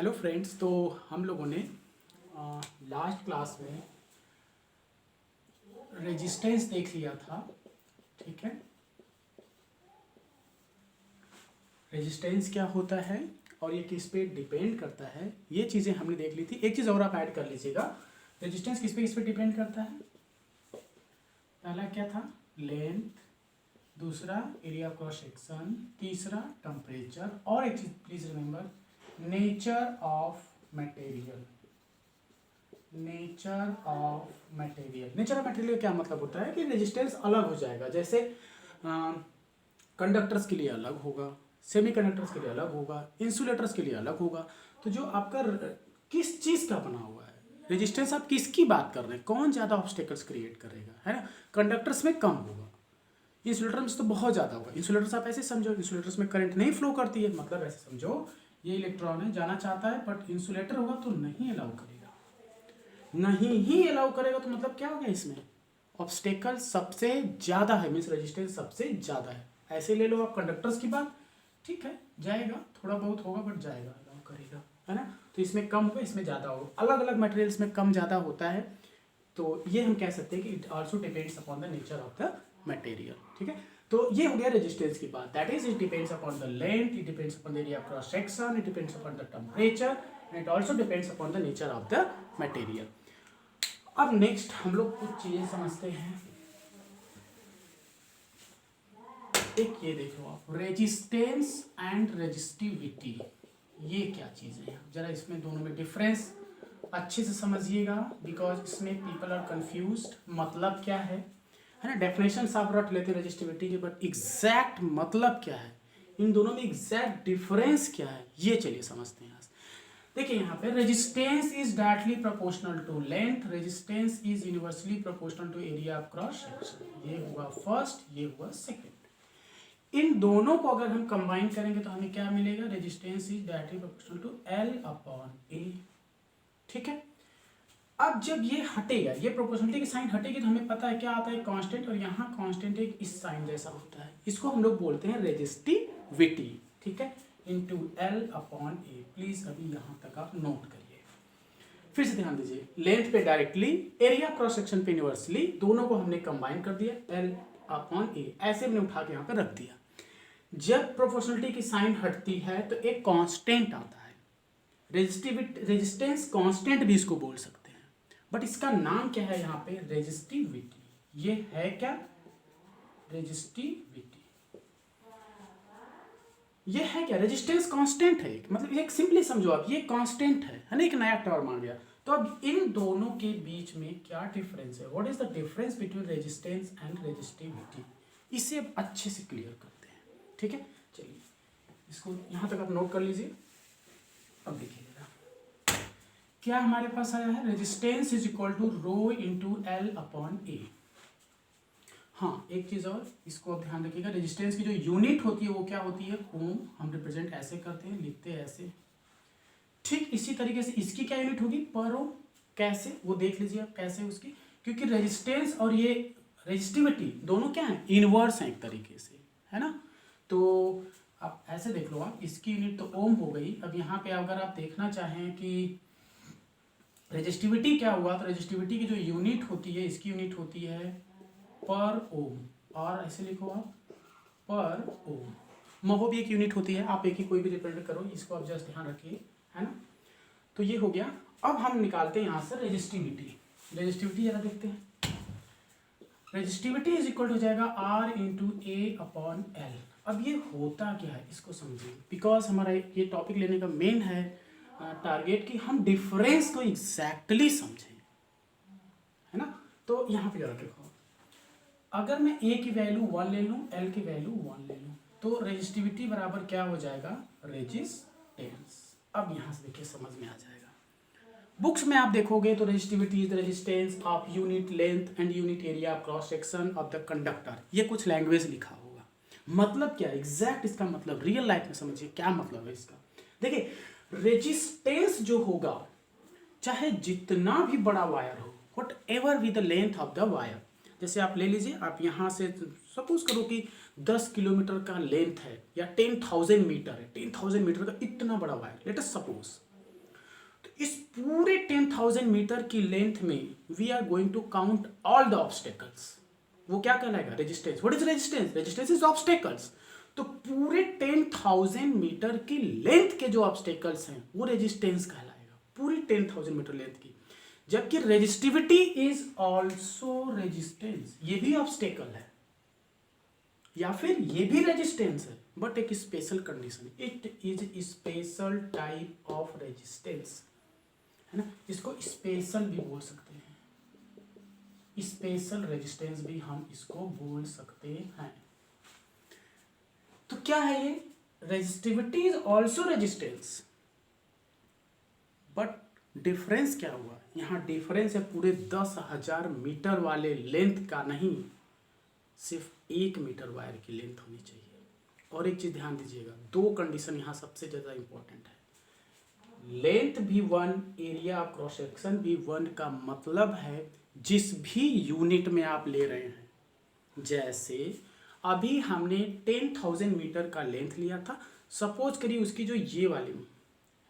Hello friends. तो हम लोगों ने लास्ट क्लास में रेजिस्टेंस देख लिया था। ठीक है, रेजिस्टेंस क्या होता है और ये किस पे डिपेंड करता है, ये चीज़ें हमने देख ली थी। एक चीज़ और आप ऐड कर लीजिएगा, रेजिस्टेंस किस पे डिपेंड करता है। पहला क्या था, लेंथ, दूसरा एरिया क्रॉस सेक्शन, तीसरा टेम्परेचर, और एक चीज़ please remember, nature of material. Nature of material, nature of material क्या मतलब होता है कि रेजिस्टेंस अलग हो जाएगा। जैसे कंडक्टर्स के लिए अलग होगा, सेमीकंडक्टर्स के लिए अलग होगा, इंसुलेटर्स के लिए अलग होगा। तो जो आपका किस चीज़ का बना हुआ है रेजिस्टेंस, आप किसकी बात कर रहे हैं, कौन ज़्यादा ऑब्स्टेकल्स क्रिएट करेगा, है ना। कंडक्टर्स में कम होगा, इंसुलेटर में तो बहुत ज़्यादा होगा। इंसुलेटर्स आप ऐसे समझो, इंसुलेटर्स में करंट नहीं फ्लो करती है, मतलब ऐसे समझो ये इलेक्ट्रॉन है, जाना चाहता है, बट इंसुलेटर होगा तो नहीं अलाउ करेगा, नहीं ही अलाउ करेगा। तो मतलब क्या हो गया, इसमें ऑब्स्टेकल सबसे ज़्यादा है, मीन्स रेजिस्टेंस सबसे ज़्यादा है। ऐसे ले लो आप कंडक्टर्स की बात, ठीक है, जाएगा, थोड़ा बहुत होगा बट जाएगा, अलाउ करेगा, है ना। तो इसमें कम होगा, इसमें ज़्यादा होगा, अलग अलग मटेरियल्स में कम ज़्यादा होता है। तो ये हम कह सकते हैं कि it also depends upon the nature of the material. ठीक है, तो ये हो गया रेजिस्टेंस की बात। That is it depends upon the length, it depends upon the area cross section, it depends upon the temperature, and it also depends upon the nature of the material. अब next हम लोग कुछ चीजें समझते हैं। एक ये देखो आप, रेजिस्टेंस एंड रेजिस्टिविटी, ये क्या चीजें हैं, जरा इसमें दोनों में डिफरेंस अच्छे से समझिएगा, बिकॉज इसमें पीपल आर कंफ्यूज्ड। मतलब क्या है ना, डेफिनेशन आप रट लेते हैं रेजिस्टिविटी के, बट एग्जैक्ट मतलब क्या है, इन दोनों में एग्जैक्ट डिफरेंस क्या है, ये चलिए समझते हैं। देखिए यहाँ पे resistance is directly proportional to length, resistance is universally proportional to area of cross section. ये हुआ फर्स्ट, ये हुआ सेकंड। इन दोनों को अगर हम कंबाइन करेंगे तो हमें क्या मिलेगा, resistance is directly proportional to L upon A. ठीक है, अब जब ये हटेगा, ये प्रोपोर्शनलिटी की साइन हटेगी, तो हमें पता है क्या आता है, कांस्टेंट, और यहाँ कांस्टेंट एक इस साइन जैसा होता है, इसको हम लोग बोलते हैं रेजिस्टिविटी। ठीक है, into L upon A. Please अभी यहाँ तक आप नोट करिए, फिर से ध्यान दीजिए। लेंथ पे डायरेक्टली, एरिया क्रॉस सेक्शन पे यूनिवर्सली, दोनों को हमने कंबाइन कर दिया, एल अपॉन ए, ऐसे हमने उठा के यहाँ पे रख दिया। जब प्रोपोर्शनलिटी की साइन हटती है तो एक कांस्टेंट आता है, रेजिस्टेंस कांस्टेंट भी इसको बोल सकते हैं, बट इसका नाम क्या है यहाँ पे, रेजिस्टिविटी। ये है क्या, रेजिस्टिविटी। ये है क्या, रेजिस्टेंस कांस्टेंट है, मतलब एक सिंपली समझो आप, ये कांस्टेंट है ना, एक नया टर्म आ गया। तो अब इन दोनों के बीच में क्या डिफरेंस है, what is the difference between resistance and resistivity, इसे अब अच्छे से क्लियर करते हैं। ठीक है, चलिए इसको यहाँ तक आप नोट कर लीजिए। अब देखिएगा क्या हमारे पास आया है, resistance is equal to rho into L upon A. हाँ, एक चीज और, इसको आप ध्यान रखिएगा, रेजिस्टेंस की जो यूनिट होती है वो क्या होती है, ओम। हम रिप्रेजेंट ऐसे करते हैं, लिखते हैं ऐसे। ठीक इसी तरीके से इसकी क्या यूनिट होगी, पर ओम। कैसे, वो देख लीजिए आप कैसे उसकी, क्योंकि रेजिस्टेंस और ये रेजिस्टिविटी दोनों क्या है, इनवर्स हैं एक तरीके से, है ना। तो आप ऐसे देख लो, आप इसकी यूनिट तो ओम हो गई। अब यहाँ पे अगर आप देखना चाहें कि रेजिस्टिविटी क्या हुआ, तो रेजिस्टिविटी की जो यूनिट होती है, इसकी यूनिट होती है पर ओम, और ऐसे लिखो आप, पर ओम। महो भी एक यूनिट होती है, आप एक ही कोई भी रिप्रेजेंट करो, इसको आप जस्ट ध्यान रखिए, है ना। तो ये हो गया। अब हम निकालते हैं यहाँ से रेजिस्टिविटी। रेजिस्टिविटी जरा देखते हैं, रेजिस्टिविटी इज इक्वल हो जाएगा R into A upon L. अब ये होता क्या है, इसको समझिए, बिकॉज हमारा ये टॉपिक लेने का मेन है टारगेट कि हम डिफरेंस को एग्जैक्टली समझें, है ना। तो यहाँ पे जरा देखो, अगर मैं ए की वैल्यू 1 ले लूँ, एल की वैल्यू 1 ले लूँ, तो रेजिस्टिविटी बराबर क्या हो जाएगा, रेजिस्टेंस। अब यहाँ से देखिए समझ में आ जाएगा। बुक्स में आप देखोगे तो resistivity is the resistance of unit length and unit area cross section of the conductor, ये कुछ लैंग्वेज लिखा होगा। मतलब क्या एग्जैक्ट इसका मतलब रियल लाइफ में समझिए क्या मतलब है इसका। देखिए रेजिस्टेंस जो होगा, चाहे जितना भी बड़ा वायर हो, what ever with the length of the wire, जैसे आप ले लीजिए, आप यहाँ से सपोज करो कि 10 किलोमीटर का लेंथ है या 10,000 मीटर है, 10,000 मीटर का इतना बड़ा वायर, लेट अस सपोज, इस पूरे 10,000 मीटर की लेंथ में we are going to count all the obstacles. वो क्या कहलाएगा? Resistance. What is resistance? Resistance is obstacles. तो पूरे 10,000 मीटर की लेंथ के जो ऑब्स्टेकल्स हैं वो रेजिस्टेंस कहलाएगा, पूरी 10,000 मीटर लेंथ की। जबकि रेजिस्टिविटी इज ऑल्सो रेजिस्टेंस, ये भी ऑब्स्टेकल है या फिर ये भी रेजिस्टेंस है, बट एक special condition, it is special type of resistance, है ना। इसको स्पेशल भी बोल सकते हैं, स्पेशल रेजिस्टेंस भी हम इसको बोल सकते हैं। तो क्या है ये? Resistivity is also resistance, but difference क्या हुआ यहाँ? डिफरेंस है पूरे 10,000 मीटर वाले लेंथ का नहीं, सिर्फ 1 मीटर वायर की लेंथ होनी चाहिए। और एक चीज ध्यान दीजिएगा, दो कंडीशन यहाँ सबसे ज्यादा इंपॉर्टेंट है। लेंथ भी 1, एरिया ऑफ क्रॉस सेक्शन भी 1 का मतलब है जिस भी यूनिट में आप ले रहे हैं। जैसे अभी हमने 10,000 मीटर का लेंथ लिया था, सपोज करिए उसकी जो ये वाली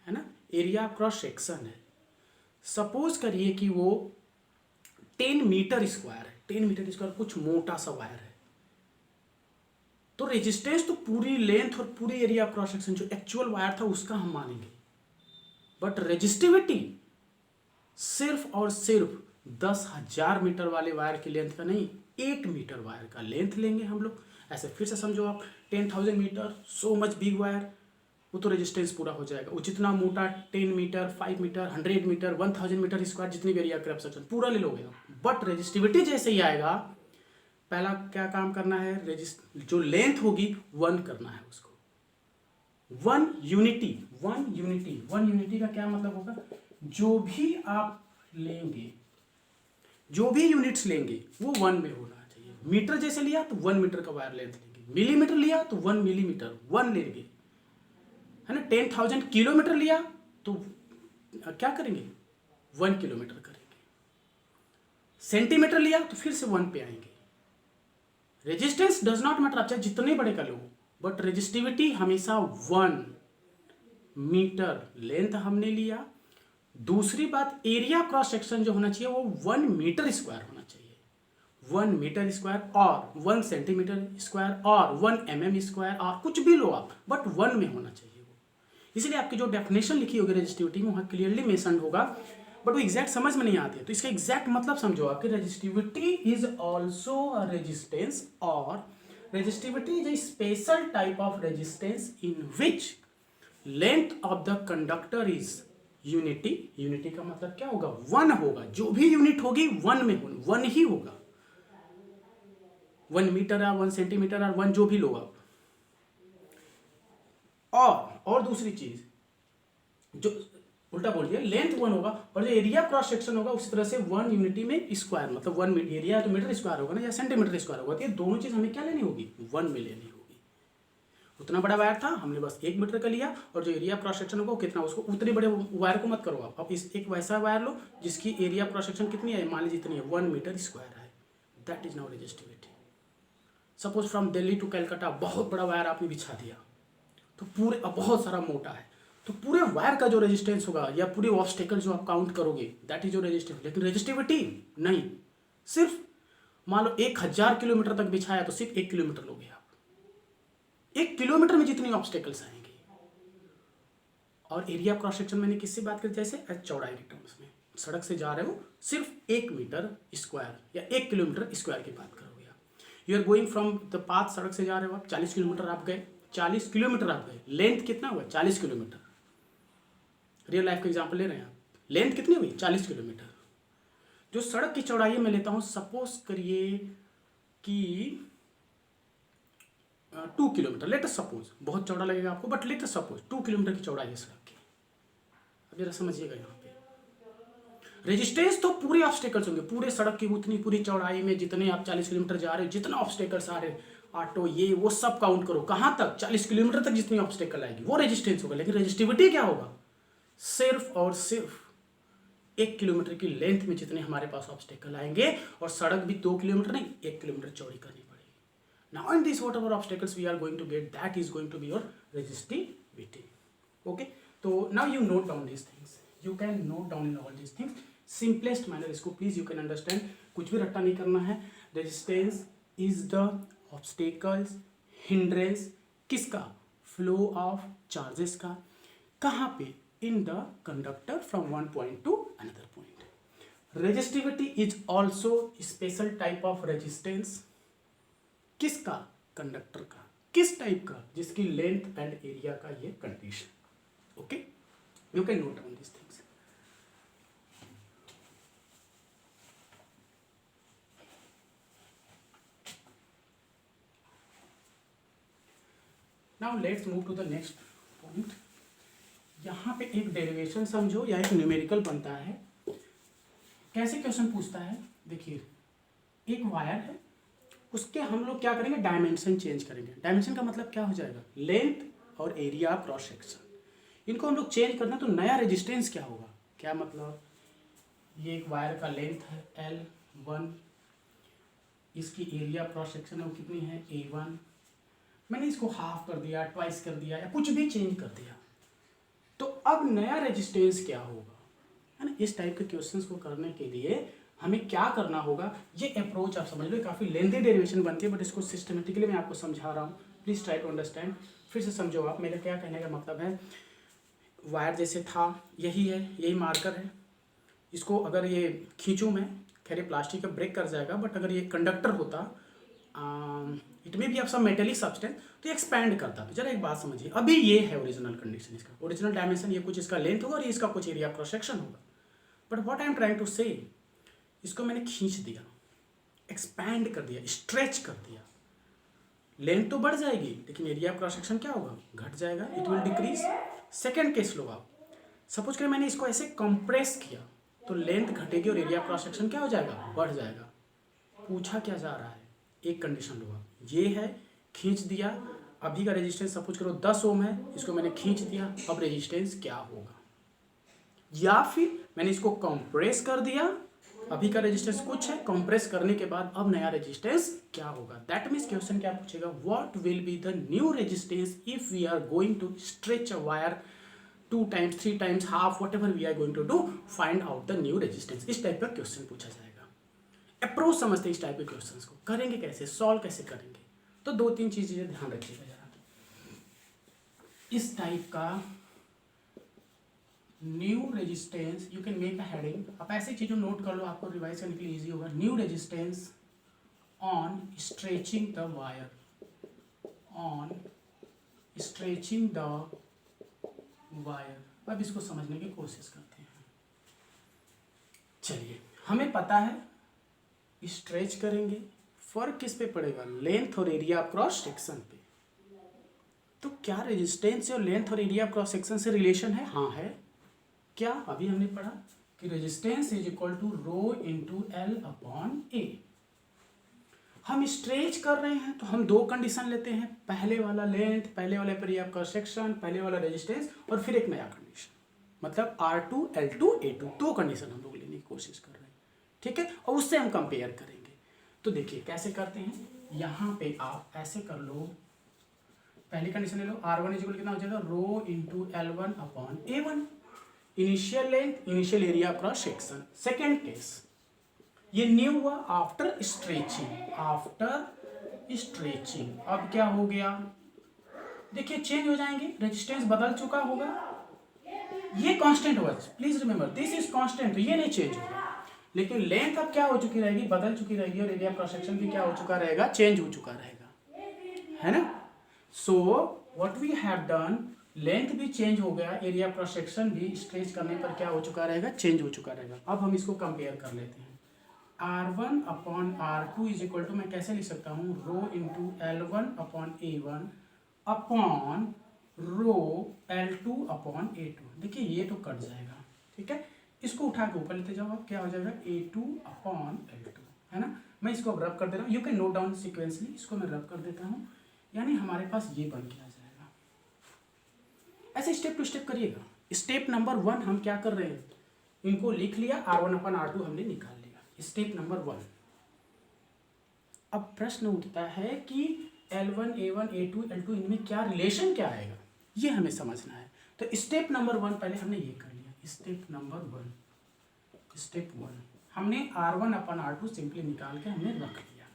है ना एरिया ऑफ क्रॉस सेक्शन है, सपोज करिए कि वो 10 मीटर स्क्वायर है, 10 मीटर स्क्वायर कुछ मोटा सा वायर है, तो रेजिस्टेंस तो पूरी लेंथ और पूरी एरिया ऑफ क्रॉस सेक्शन जो एक्चुअल वायर था उसका हम मानेंगे, बट रेजिस्टिविटी सिर्फ और सिर्फ 10,000 मीटर वाले वायर की लेंथ का नहीं, 1 मीटर वायर का लेंथ लेंगे हम लोग। ऐसे फिर से समझो आप, 10,000 metre so much big wire, वो तो रेजिस्टेंस पूरा हो जाएगा। वो जितना मोटा 10 metre, 5 metre, 100 metre, 1000 metre square, जितनी भी एरिया क्रॉस सेक्शन पूरा ले लोगे आप, बट रेजिस्टिविटी जैसे ही आएगा, पहला क्या काम करना है? जो लेंथ होगी 1 करना है उसको। 1 यूनिटी का क्या मतलब होगा? जो भी आप लेंगे, जो भी यूनिट्स लेंगे वो 1 में होना चाहिए। मीटर जैसे लिया तो 1 मीटर का वायर लेंथ लेंगे, मिलीमीटर लिया तो 1 मिलीमीटर 1 लेंगे, है ना। 10,000 किलोमीटर लिया तो क्या करेंगे? 1 किलोमीटर करेंगे। सेंटीमीटर लिया तो फिर से 1 पे आएंगे। रेजिस्टेंस डज नॉट मैटर, आप चाहे जितने बड़े का लो, बट रेजिस्टिविटी हमेशा 1 मीटर लेंथ हमने लिया। दूसरी बात, एरिया क्रॉस सेक्शन जो होना चाहिए वो 1 मीटर स्क्वायर होना चाहिए, 1 मीटर स्क्वायर और 1 सेंटीमीटर स्क्वायर और 1 mm स्क्वायर और कुछ भी लो आप, बट 1 में होना चाहिए वो। इसलिए आपकी जो डेफिनेशन लिखी होगी रेजिस्टिविटी में वहाँ क्लियरली मेंशन होगा, बट वो एग्जैक्ट समझ में नहीं आती है। तो इसका एग्जैक्ट मतलब समझो आपकी, resistivity is also a resistance, और resistivity is a special type of resistance in which length of the conductor is unity का मतलब क्या होगा? 1 होगा, जो भी यूनिट होगी 1 में होगी, 1 ही होगा। 1 मीटर या 1 सेंटीमीटर और 1 जो भी लो आप। और दूसरी चीज, जो उल्टा बोल दिया, लेंथ 1 होगा और जो एरिया क्रॉस सेक्शन होगा उस तरह से 1 यूनिटी में स्क्वायर, मतलब 1 एरिया तो मीटर स्क्वायर होगा ना, या सेंटीमीटर स्क्वायर होगा। तो ये दोनों चीज हमें क्या लेनी होगी? 1 में लेनी होगी। उतना बड़ा वायर था, हमने बस 1 मीटर का लिया, और जो एरिया क्रॉस सेक्शन होगा कितना, उसको उतने बड़े वायर को मत करो आप। अब इस एक वैसा वायर लो जिसकी एरिया क्रॉस सेक्शन कितनी है, मान लीजिए इतनी है, 1 मीटर स्क्वायर है, that is now resistivity. Suppose from Delhi to Calcutta बहुत बड़ा वायर आपने बिछा दिया, तो पूरे, अब बहुत सारा मोटा है, तो पूरे वायर का जो रेजिस्टेंस होगा या पूरे ऑब्स्टेकल जो आप काउंट करोगे, दैट इज योर रेजिस्टेंस। लेकिन रेजिस्टिविटी नहीं, सिर्फ मान लो 1000 किलोमीटर तक बिछाया तो सिर्फ 1 किलोमीटर लोगे आप। 1 किलोमीटर में जितनी ऑब्स्टेकल्स आएंगे। और एरिया क्रॉस सेक्शन मैंने किससे बात करी? जैसे चौड़ाई के टर्म्स में, सड़क से जा रहे हो, सिर्फ 1 मीटर स्क्वायर या 1 किलोमीटर स्क्वायर की बात करोगे आप। You are going from the path, सड़क से जा रहे हो आप, 40 किलोमीटर आप गए, 40 किलोमीटर आप गए, लेंथ कितना हुआ? 40 किलोमीटर। रियल लाइफ का एग्जाम्पल ले रहे हैं आप, लेंथ कितनी हुई? 40 किलोमीटर। जो सड़क की चौड़ाई मैं लेता हूं, सपोज करिए कि 2 किलोमीटर, लेट अस सपोज, बहुत चौड़ा लगेगा आपको, but let us suppose 2 kilometre की चौड़ाई है सड़क की। अब जरा समझिएगा, यहाँ पे रेजिस्टेंस तो पूरे ऑब्स्टेकल्स होंगे, पूरे सड़क की उतनी पूरी चौड़ाई में जितने आप 40 किलोमीटर जा रहे हो, जितना ऑब्स्टेकल्स आ रहे, ऑटो ये वो सब काउंट करो, कहाँ तक? 40 किलोमीटर तक जितनी ऑब्स्टेकल आएगी वो रेजिस्टेंस होगा। लेकिन रेजिस्टिविटी क्या होगा? सिर्फ और सिर्फ 1 किलोमीटर की लेंथ में जितने हमारे पास ऑब्स्टेकल आएंगे, और सड़क भी 2 किलोमीटर नहीं, 1 किलोमीटर चौड़ी करनी पड़ेगी। Now in this whatever obstacles we are going to get, that is going to be your resistivity. Okay, so now you note down these things. You can note down in all this things simplest manner, इसको please you can understand, कुछ भी रट्टा नहीं करना है। Resistance is the obstacles, hindrance किसका, flow of charges का, कहाँ पे, in the conductor from one point two another point. Resistivity is also special type of resistance, किसका, कंडक्टर का, किस टाइप का, जिसकी लेंथ एंड एरिया का ये condition. Okay, you can note down this things. Now let's move to the next point. यहाँ पे एक डेरिवेशन समझो या एक न्यूमेरिकल बनता है। कैसे क्वेश्चन पूछता है, देखिए एक वायर है, उसके हम लोग क्या करेंगे, डायमेंशन चेंज करेंगे। डायमेंशन का मतलब क्या हो जाएगा, लेंथ और एरिया क्रॉस सेक्शन, इनको हम लोग चेंज करना, तो नया रेजिस्टेंस क्या होगा, क्या मतलब, ये एक वायर का लेंथ है L1, इसकी एरिया क्रॉस सेक्शन है वो कितनी है A1, मैंने इसको हाफ कर दिया, ट्वाइस कर दिया, या कुछ भी चेंज कर दिया, तो अब नया रेजिस्टेंस क्या होगा, है ना। इस टाइप के क्वेश्चंस को करने के लिए हमें क्या करना होगा, ये अप्रोच आप समझ लो, काफ़ी लेंथी डेरिवेशन बनती है, बट इसको सिस्टमेटिकली मैं आपको समझा रहा हूँ, प्लीज़ ट्राई टू अंडरस्टैंड। फिर से समझो आप, मेरा क्या कहने का मतलब है, वायर जैसे था, यही है, यही मार्कर है, इसको अगर ये खींचूँ मैं, खैर ये प्लास्टिक का ब्रेक कर जाएगा, बट अगर ये कंडक्टर होता, इट में भी आप सब मेटेलिक सब्सटेंस, तो ये एक्सपैंड करता। तो जरा एक बात समझिए, अभी ये है ओरिजिनल कंडीशन, इसका ओरिजिनल डायमेंशन, ये कुछ इसका लेंथ होगा और ये इसका कुछ एरिया क्रॉस सेक्शन होगा, but what I am trying to say, इसको मैंने खींच दिया, एक्सपैंड कर दिया, स्ट्रेच कर दिया, लेंथ तो बढ़ जाएगी लेकिन एरिया क्रॉस सेक्शन क्या होगा, घट जाएगा, it will decrease. Second case लो आप, सपोज करें मैंने इसको ऐसे कंप्रेस किया, तो लेंथ घटेगी और एरिया क्रॉस सेक्शन क्या हो जाएगा, बढ़ जाएगा। पूछा क्या जा रहा है, एक कंडीशन लो आप, ये है, खींच दिया, अभी का रेजिस्टेंस सपोज करो 10 ओम है, इसको मैंने खींच दिया, अब रेजिस्टेंस क्या होगा, या फिर मैंने इसको कंप्रेस कर दिया, अभी का रेजिस्टेंस कुछ है, कंप्रेस करने के बाद अब नया रेजिस्टेंस क्या होगा। दैट मीन्स क्वेश्चन क्या पूछेगा, what will be the new resistance if we are going to stretch a wire 2 times 3 times half, whatever we are going to do, find out the new resistance. इस type का question पूछा जाएगा। Approach समझते हैं इस type के questions को, करेंगे कैसे, सॉल्व कैसे करेंगे, तो 2-3 चीजें ध्यान रखिएगा जरा। इस टाइप का new resistance, you can make a heading, आप ऐसी चीजों नोट कर लो, आपको रिवाइज करने के लिए इजी होगा। New resistance on stretching the wire, on stretching the wire. अब इसको समझने की कोशिश करते हैं। चलिए, हमें पता है स्ट्रेच करेंगे, फर्क किस पे पड़ेगा, लेंथ और एरिया क्रॉस सेक्शन पे। तो क्या रेजिस्टेंस और लेंथ और एरिया क्रॉस सेक्शन से रिलेशन है, हाँ है। क्या, अभी हमने पढ़ा कि resistance is equal to rho into L upon A. हम स्ट्रेच कर रहे हैं तो हम 2 कंडीशन लेते हैं, पहले वाला लेंथ, पहले वाले एरिया क्रॉस सेक्शन, पहले वाला रेजिस्टेंस, और फिर एक नया कंडीशन, मतलब R2 L2 A2, 2 कंडीशन हम लोग लेने की कोशिश कर रहे हैं, ठीक है, और उससे हम कंपेयर करेंगे। तो देखिए कैसे करते हैं, यहाँ पे आप ऐसे कर लो, पहली कंडीशन ले लो, R1 इज इक्वल कितना हो जाएगा, rho into L1 upon A1, initial length, initial area cross section. Second case, ये न्यू हुआ आफ्टर स्ट्रेचिंग, आफ्टर स्ट्रेचिंग, अब क्या हो गया, देखिए चेंज हो जाएंगे, रेजिस्टेंस बदल चुका होगा, ये कांस्टेंट होगा, please remember this is constant, तो ये नहीं चेंज होगा, लेकिन लेंथ अब क्या हो चुकी रहेगी, बदल चुकी रहेगी, और एरिया क्रॉस सेक्शन भी क्या हो चुका रहेगा, चेंज हो चुका रहेगा, है ना। So what we have done, length भी चेंज हो गया, एरिया क्रॉस सेक्शन भी स्ट्रेच करने पर क्या हो चुका रहेगा, चेंज हो चुका रहेगा। अब हम इसको कंपेयर कर लेते हैं, R1 upon R2 is equal to, मैं कैसे लिख सकता हूँ, rho into L1 upon A1 upon rho L2 upon A2। देखिए ये तो कट जाएगा, ठीक है, इसको उठा के ऊपर लेते जाओ आप, क्या हो जाएगा, A2 अपॉन L2, है ना। मैं इसको अब रब कर दे रहा हूँ, you can note down sequentially, इसको मैं रब कर देता हूँ, यानी हमारे पास ये बन के आ जाएगा। ऐसे स्टेप टू स्टेप करिएगा। स्टेप नंबर 1 हम क्या कर रहे हैं, इनको लिख लिया, R1 अपॉन R2 हमने निकाल लिया, स्टेप नंबर 1। अब प्रश्न उठता है कि L1 A1 A2 L2 इनमें क्या रिलेशन क्या आएगा, ये हमें समझना है। तो स्टेप नंबर 1 पहले हमने ये कर लिया, स्टेप नंबर 1, स्टेप 1 हमने R1/R2 सिंपली निकाल के हमने रख लिया।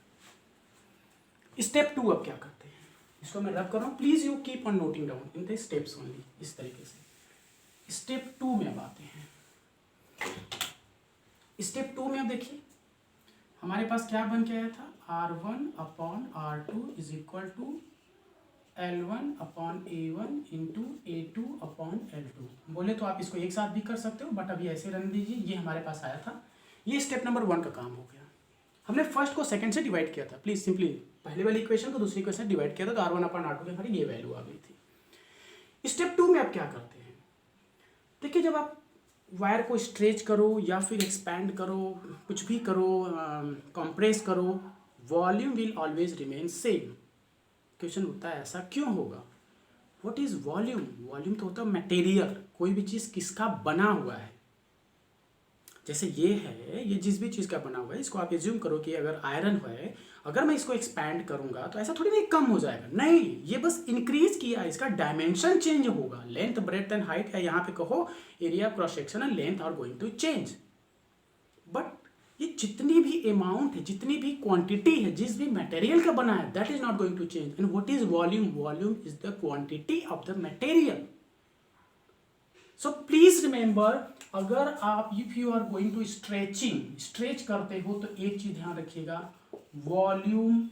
स्टेप 2 अब क्या करते हैं, इसको मैं रब कर रहा हूँ, please you keep on noting down in the steps only, इस तरीके से। स्टेप 2 में अब आते हैं। स्टेप 2 में अब देखिए हमारे पास क्या बन के आया था, R1/R2 is equal to L1/A1 into A2/L2। बोले तो आप इसको एक साथ भी कर सकते हो, बट अभी ऐसे रहने दीजिए, ये हमारे पास आया था। ये स्टेप नंबर 1 का काम हो गया। हमने फर्स्ट को सेकंड से डिवाइड किया था, प्लीज सिंपली पहले वाली इक्वेशन को दूसरी इक्वेशन से डिवाइड किया था, तो R1/R2 की हमारी ये वैल्यू आ गई थी। स्टेप 2 में आप क्या करते हैं, देखिए जब आप वायर को स्ट्रेच करो या फिर एक्सपैंड करो, कुछ भी करो, कंप्रेस करो, volume will always remain same. Question उठता है ऐसा क्यों होगा, व्हाट इज वॉल्यूम? वॉल्यूम तो होता है मटेरियल, कोई भी चीज़ किसका बना हुआ है। जैसे ये है, ये जिस भी चीज़ का बना हुआ है, इसको आप एज्यूम करो कि अगर आयरन है, अगर मैं इसको एक्सपैंड करूंगा तो ऐसा थोड़ी नहीं कम हो जाएगा, नहीं, ये बस इंक्रीज किया, इसका डायमेंशन चेंज होगा। लेंथ, ब्रेड्थ एंड हाइट, या यहाँ पे कहो area, cross section and length are going to change, but ये जितनी भी अमाउंट है, जितनी भी क्वांटिटी है, जिस भी मटेरियल का बना है, that is not going to change. And what is volume? Volume is the quantity of the material. So please remember, अगर आप if you are going to stretch करते हो तो एक चीज ध्यान रखिएगा, volume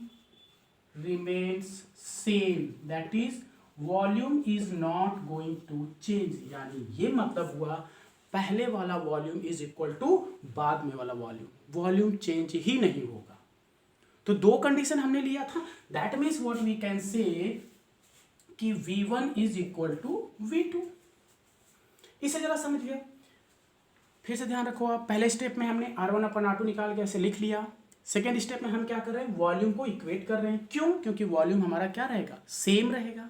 remains same, that is volume is not going to change. यानी ये मतलब हुआ पहले वाला वॉल्यूम इज इक्वल टू बाद में वाला वॉल्यूम, वॉल्यूम चेंज ही नहीं होगा। तो दो कंडीशन हमने लिया था, that means what we can say कि V1 is equal to V2। इसे जरा समझ लिया, फिर से ध्यान रखो आप, पहले स्टेप में हमने R1/R2 निकाल के ऐसे लिख लिया। सेकेंड स्टेप में हम क्या कर रहे हैं, वॉल्यूम को इक्वेट कर रहे हैं। क्यों? क्योंकि वॉल्यूम हमारा क्या रहेगा, सेम रहेगा,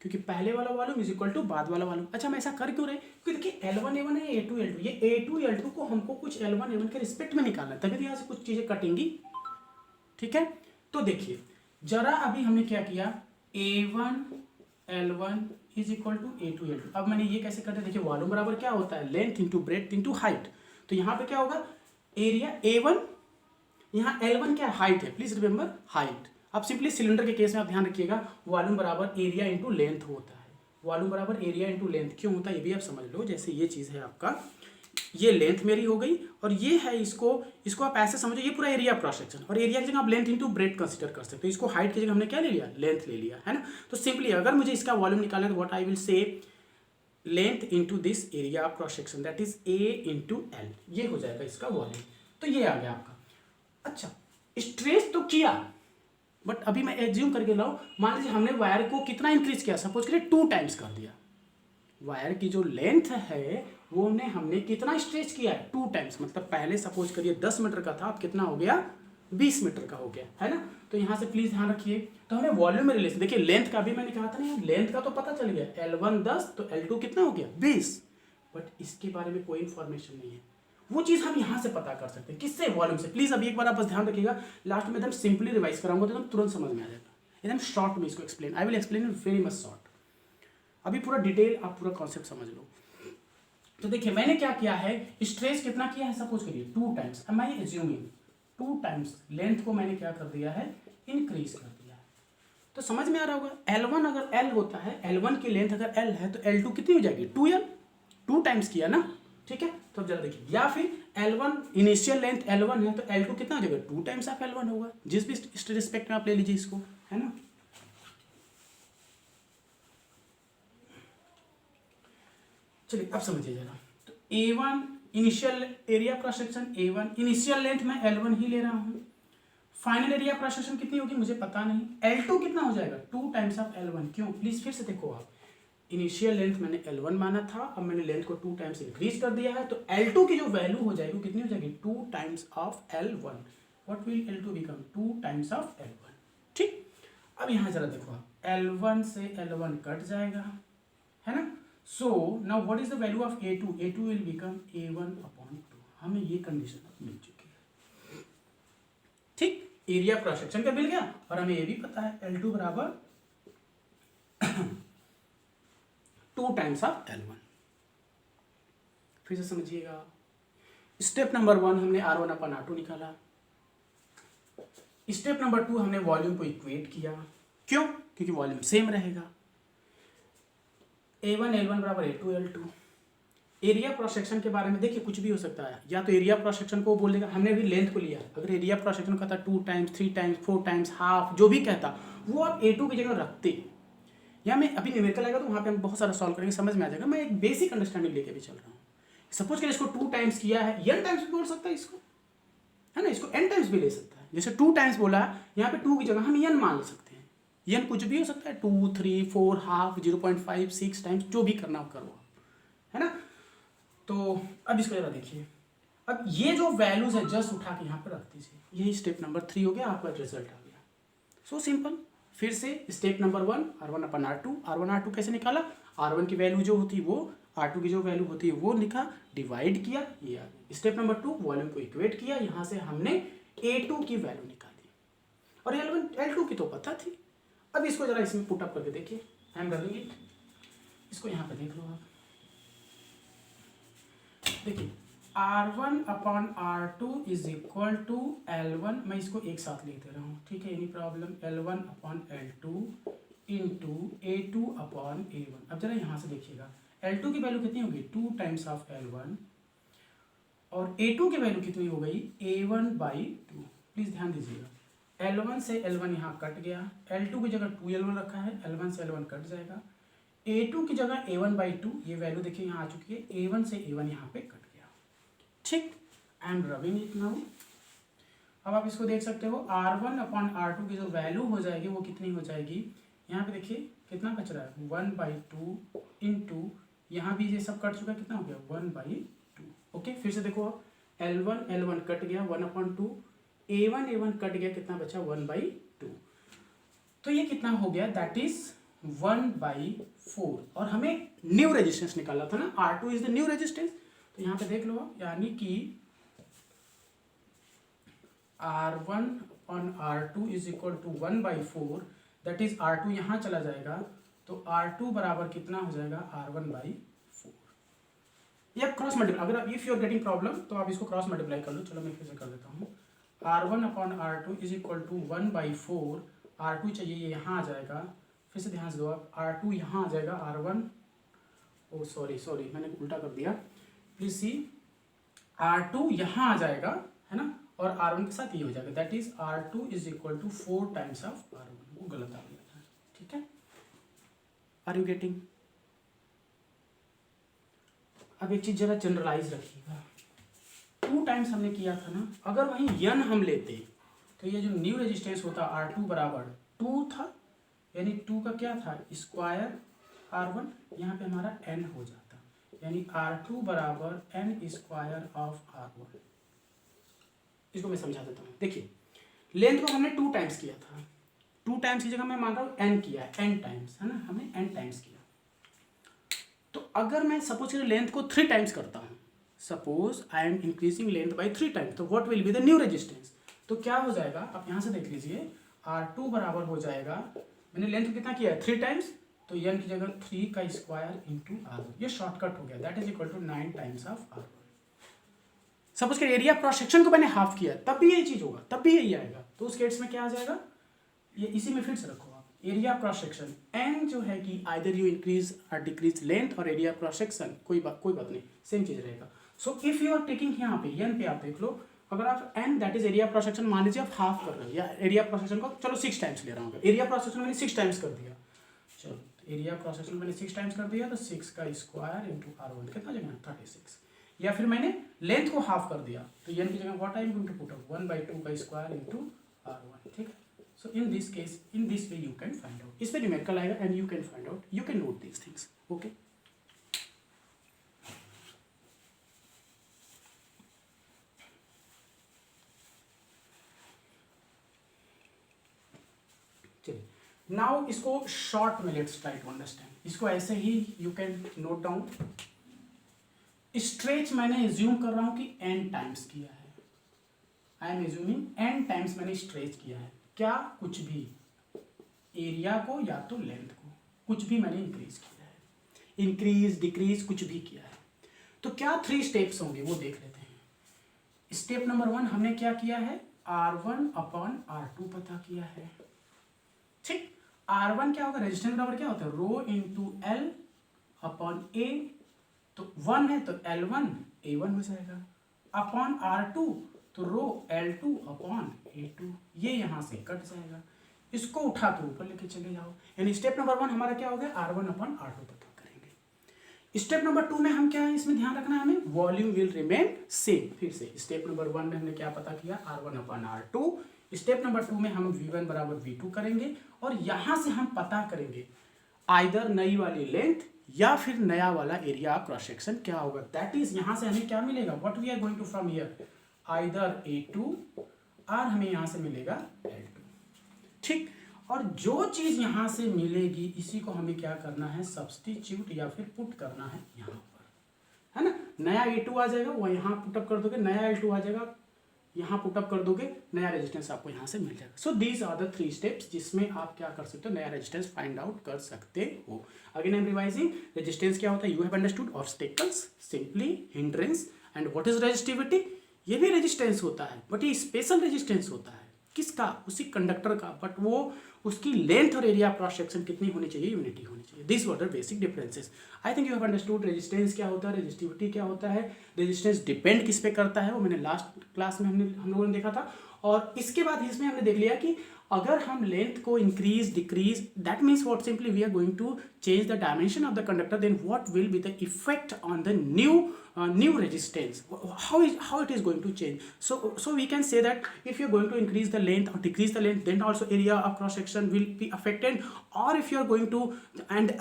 क्योंकि पहले वाला वॉल्यूम इज इक्वल टू बाद वाला वॉल्यूम। अच्छा, हम ऐसा कर क्यों रहे हैं, क्योंकि देखिए L1A1 है, A2A2, ये A2A2 को हमको कुछ L1A1 के रिस्पेक्ट में निकालना है, तभी तो यहाँ से कुछ चीजें कटेंगी। ठीक है, तो देखिए जरा अभी हमने क्या किया, A1L1 is equal to A2L2। अब मैंने ये कैसे करते हैं, देखिए वॉल्यूम बराबर क्या होता है, length into breadth into height. तो यहाँ पे क्या होगा, एरिया A1, यहाँ L1 क्या हाइट है, प्लीज रिमेंबर हाइट। अब सिंपली सिलेंडर के केस में आप ध्यान रखिएगा, वॉल्यूम बराबर एरिया इंटू लेंथ होता है। वॉल्यूम बराबर एरिया इंटू लेंथ क्यों होता है, ये भी आप समझ लो। जैसे ये चीज़ है आपका, ये लेंथ मेरी हो गई, और ये है, इसको आप ऐसे समझो, ये पूरा एरिया क्रॉस सेक्शन, और एरिया की जगह आप लेंथ इंटू ब्रेड्थ कंसिडर कर सकते हो। इसको हाइट की जगह हमने क्या ले लिया, लेंथ ले लिया, है ना। तो सिंपली अगर मुझे इसका वॉल्यूम निकालना है तो what I will say, length into this area of cross section, that is A into L, ये हो जाएगा इसका वॉल्यूम। तो ये आ गया आपका। अच्छा, स्ट्रेच तो किया, बट अभी मैं एज्यूम करके लाऊं, मान लीजिए हमने वायर को कितना इंक्रीज किया, सपोज करिए 2 टाइम्स कर दिया। वायर की जो लेंथ है वो हमने कितना स्ट्रेच किया है, 2 टाइम्स। मतलब पहले सपोज करिए 10 मीटर का था, अब कितना हो गया, 20 मीटर का हो गया, है ना। तो यहाँ से प्लीज ध्यान रखिए, तो हमें वॉल्यूम में रिलेशन, देखिए लेंथ का भी मैंने कहा था ना, लेंथ का तो पता चल गया, L1 10 तो L2 कितना हो गया, 20, बट इसके बारे में कोई इंफॉर्मेशन नहीं है। वो चीज़ हम यहाँ से पता कर सकते हैं, किससे, वॉल्यूम से। प्लीज अभी एक बार आप बस ध्यान रखिएगा, लास्ट में एकदम सिंपली रिवाइज कराऊंगा तो एकदम तुरंत समझ में आ जाएगा, एकदम शॉर्ट में इसको explain, I will explain in very much short. अभी पूरा डिटेल आप पूरा कॉन्सेप्ट समझ लो। तो देखिए मैंने क्या किया है, स्ट्रेच कितना किया है, सपोज करिए 2 टाइम्स, अब मैं एज्यूमिंग 2 टाइम्स लेंथ को मैंने क्या कर दिया है, इंक्रीज कर दिया है। तो समझ में आ रहा होगा, L1 अगर L होता है, L1 की लेंथ अगर L है तो L2 कितनी हो जाएगी, 2L, 2 टाइम्स किया ना, ठीक है। तो अब जरा देखिए, या फिर L1 इनिशियल लेंथ L1 है तो L2 कितना हो जाएगा, 2 टाइम्स ऑफ L1 होगा, जिस भी रिस्पेक्ट में आप ले लीजिए इसको, है ना। चलिए अब समझिए जरा, तो A1 initial area cross section, A1 initial length में L1 ही ले रहा हूं, फाइनल एरिया क्रॉस सेक्शन कितनी होगी मुझे पता नहीं, L2 कितना हो जाएगा, 2 टाइम्स ऑफ L1। क्यों, प्लीज फिर से देखो आप, इनिशियल लेंथ मैंने L1 माना था, अब मैंने लेंथ को 2 टाइम्स इंक्रीज कर दिया है, तो L2 की जो वैल्यू हो जाएगी वो कितनी हो जाएगी, 2 times of L1। What will L2 become, 2 times of L1। ठीक, अब यहाँ जरा देखो आप, L1 से L1 कट जाएगा, है ना। So now what is the value of A2, A2 will become A1/2। हमें ये कंडीशन मिल चुकी है, ठीक, एरिया क्रॉस सेक्शन का मिल गया, और हमें ये भी पता है L2 बराबर 2 टाइम्स ऑफ L1। फिर से समझिएगा। स्टेप नंबर 1 हमने R1/R2 निकाला। स्टेप नंबर 2 हमने वॉल्यूम को इक्वेट किया। क्यों? क्योंकि वॉल्यूम सेम रहेगा। A1 L1 बराबर A2 L2। Area cross section के बारे में देखिए कुछ भी हो सकता है, या तो एरिया क्रॉस सेक्शन को बोल देगा, हमने अभी लेंथ को लिया, अगर एरिया क्रॉस सेक्शन कहता 2 टाइम्स 3 टाइम्स 4 टाइम्स हाफ जो भी कहता वो आप A2 की जगह रखते। या मैं अभी न्यूमेरिकल आएगा तो वहाँ पे हम बहुत सारा सॉल्व करेंगे, समझ में आ जाएगा। मैं एक बेसिक अंडरस्टैंडिंग लेके भी चल रहा हूँ। सपोज कि इसको 2 टाइम्स किया है, n टाइम्स भी बोल सकता है इसको, है ना, इसको n टाइम्स भी ले सकता है। जैसे 2 टाइम्स बोला है, यहाँ पे 2 की जगह हम n मान ले सकते हैं। n कुछ भी हो सकता है, 2 3 4 हाफ 0.5 6 टाइम्स जो भी करना हो करो, है ना। तो अब इसको जरा देखिए, अब ये जो वैल्यूज है जस्ट उठा के यहाँ पर रख दीजिए, यही स्टेप नंबर 3 हो गया, आपका रिजल्ट आ गया। So simple. फिर से स्टेप नंबर 1 R1/R2। R1/R2 कैसे निकाला? R1 की वैल्यू जो होती है वो R2 की जो वैल्यू होती है वो लिखा, डिवाइड किया, ये आ गया। स्टेप नंबर 2 वॉल्यूम को इक्वेट किया, यहाँ से हमने A2 की वैल्यू निकाली और L1 L2 की तो पता थी। अब इसको जरा इसमें पुट अप करके देखिए, आई एम रनिंग इट। इसको यहाँ पे देख लो आप, देखिए R1/R2 is equal to L1, मैं इसको एक साथ लिख दे रहा हूँ, ठीक है, any problem, L1/L2 into A2/A1। अब जरा यहाँ से देखिएगा, L2 की वैल्यू कितनी होगी 2 टाइम्स ऑफ L1 और A2 की वैल्यू कितनी हो गई A1/2। प्लीज ध्यान दीजिएगा, L1 से L1 यहाँ कट गया, L2 की जगह 2L1 रखा है, L1 से L1 कट जाएगा, A2 की जगह A1/2, ये वैल्यू देखिए यहाँ आ चुकी है, A1 से A1 यहाँ पे कट गया, ठीक। I am rubbing it now. अब आप इसको देख सकते हो, R1/R2 की जो वैल्यू हो जाएगी वो कितनी हो जाएगी, यहाँ पे देखिए कितना बच रहा है 1/2 इंटू, यहाँ भी ये सब कट चुका है, कितना हो गया 1/2। ओके, फिर से देखो, L1 L1 कट गया 1/2, A1 कट गया, कितना बचा 1/2। तो ये कितना हो गया, दैट इज 1/4। और हमें न्यू रेजिस्टेंस निकाला था ना, R2 is the new resistance. तो यहाँ पे देख लो, यानी कि R1/R2 is equal to 1/4, that is R2 यहाँ चला जाएगा, तो R2 बराबर कितना हो जाएगा R1/4। या क्रॉस मल्टीप्लाई, अगर if you are getting problem तो आप इसको क्रॉस मल्टीप्लाई कर लो। चलो मैं फिर से कर देता हूँ, R1/R2 is equal to 1/4, R2 चाहिए ये यहाँ आ जाएगा, फिर से ध्यान से दो आप, R2 यहाँ आ जाएगा, R1, ओ सॉरी मैंने उल्टा कर दिया, प्लीज सी, R2 यहाँ आ जाएगा, है ना, और R1 के साथ ये हो जाएगा, that is R2 is equal to 4 times of R1। वो गलत आ गया था, ठीक है। Are you getting? अब एक चीज जरा जनरलाइज रखिएगा, 2 टाइम्स हमने किया था ना, अगर वहीं n हम लेते तो ये जो न्यू रेजिस्टेंस होता R2 बराबर 2 था, यानी 2 का क्या था स्क्वायर R1, यहाँ पे हमारा n हो जाता, यानी R2 बराबर n स्क्वायर ऑफ R1। इसको मैं समझा देता हूँ, देखिए लेंथ को हमने 2 टाइम्स किया था, 2 टाइम्स की जगह मैं मान रहा हूँ n किया है, n टाइम्स, है ना, हमने n टाइम्स किया। तो अगर मैं सपोज कि लेंथ को 3 टाइम्स करता हूँ, suppose I am increasing length by 3 times, तो what will be the new resistance? तो क्या हो जाएगा, आप यहाँ से देख लीजिए, R2 बराबर हो जाएगा, मैंने लेंथ कितना किया है 3 टाइम्स, तो n की जगह 3 का स्क्वायर इंटू R1, ये शॉर्टकट हो गया, that is equal to 9 times of R1। Suppose कि एरिया क्रॉस सेक्शन को मैंने हाफ किया, तब भी यही चीज होगा, तब भी यही आएगा। तो उस केस में क्या आ जाएगा, ये इसी में फिर से रखो आप, एरिया क्रॉस सेक्शन n जो है कि आइदर यू इंक्रीज और डिक्रीज लेंथ, और एरिया क्रॉस सेक्शन कोई बात नहीं, सेम चीज रहेगा। So if you are taking यहाँ पे n पे आप देख लो, अगर आप n that is area cross section मान लीजिए आप हाफ कर रहे हो, या एरिया क्रॉस सेक्शन को चलो 6 टाइम्स ले रहा हूँ, एरिया क्रॉस सेक्शन मैंने 6 टाइम्स कर दिया, चलो एरिया क्रॉस सेक्शन मैंने 6 टाइम्स कर दिया, तो 6 का स्क्वायर इंटू R1 कितना जगह 36, या फिर मैंने लेंथ को हाफ कर दिया, तो n की जगह what I am going to put up 1/2 का स्क्वायर इंटू R1, ठीक है। So in this case, in this way you can find out. इस पे न्यूमेरिकल आएगा and you can find out. You can note these things. Okay. चलिए, now इसको short में let's try to understand. इसको ऐसे ही you can note down. Stretch मैंने assume कर रहा हूँ कि n times किया है. I am assuming n times मैंने stretch किया है. क्या? कुछ भी, एरिया को या तो लेंथ को, कुछ भी मैंने इंक्रीज किया है, इंक्रीज डिक्रीज कुछ भी किया है। तो क्या 3 स्टेप्स होंगे वो देख लेते हैं। स्टेप नंबर 1 हमने क्या किया है, R1 अपॉन R2 पता किया है, ठीक। R1 क्या होगा, रेजिस्टेंस बराबर क्या होता है, रो इंटू एल अपॉन ए, तो 1 है तो L1 A1 हो जाएगा, अपॉन R2 तो रो L2 अपॉन A2, ये यहां से कट जाएगा, इसको उठा के ऊपर लेके चले जाओ। यानी स्टेप नंबर 1 हमारा क्या हो गया, R1 अपॉन R2 पता करेंगे। स्टेप नंबर 2 में हम क्या है, इसमें ध्यान रखना है हमें, वॉल्यूम विल रिमेन सेम। फिर से स्टेप नंबर 1 में हमने क्या पता किया, R1 upon R2। Step number 2 में हम V1 बराबर V2 करेंगे, और यहां से हम पता करेंगे आइदर नई वाली लेंथ या फिर नया वाला एरिया ऑफ क्रॉस सेक्शन क्या होगा। दैट इज यहां से हमें क्या मिलेगा, what we are going to from here, either A2 और हमें यहां से मिलेगा L2, ठीक। और जो चीज यहां से मिलेगी इसी को हमें क्या करना है, सब्स्टिट्यूट या फिर पुट करना है यहां पर, है ना। नया A2 आ जाएगा, वो यहां पुटअप कर दोगे, नया L2 आ जाएगा, यहाँ पुटअप कर दोगे, नया रेजिस्टेंस आपको यहाँ से मिल जाएगा। So these are the 3 steps जिसमें आप क्या कर सकते हो, नया रेजिस्टेंस फाइंड आउट कर सकते हो। Again I am revising, resistance क्या होता है, you have understood, obstacles, simply hindrance, and what is resistivity, ये भी रेजिस्टेंस होता है, बट ये स्पेशल रेजिस्टेंस होता है, किसका, उसी कंडक्टर का, बट वो उसकी लेंथ और एरिया क्रॉस सेक्शन कितनी होनी चाहिए, यूनिटी होनी चाहिए। This were the basic differences. I think you have understood resistance क्या होता है, रेजिस्टिविटी क्या होता है, रेजिस्टेंस डिपेंड किस पे करता है, वो मैंने लास्ट क्लास में हम लोगों ने देखा था। और इसके बाद इसमें हमने देख लिया कि अगर हम लेंथ को increase decrease, that means what, simply we are going to change the dimension of the conductor, then what will be the effect on the new resistance, how it is going to change. So we can say that if you're going to increase the length or decrease the length, then also area of cross section will be affected, or if you're going to and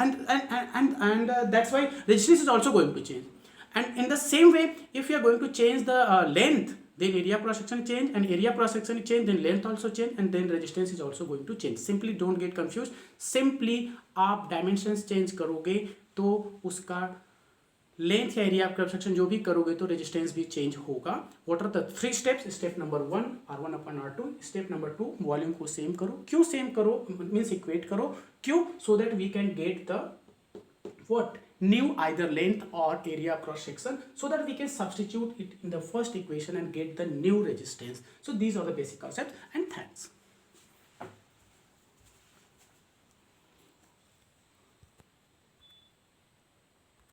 that's why resistance is also going to change. And in the same way, if you're going to change the length, then area cross section change, and area cross section change, then length also change, and then resistance is also going to change. Simply don't get confused, simply आप dimensions change करोगे तो उसका length या area of cross section जो भी करोगे तो resistance भी चेंज होगा। What are the 3 steps, step number 1 R1 upon R2, step number 2 volume को सेम करो, क्यों सेम करो, मीन्स इक्वेट करो, क्यों, so that we can get the what new either length or area cross section, so that we can substitute it in the first equation and get the new resistance. So these are the basic concepts, and thanks.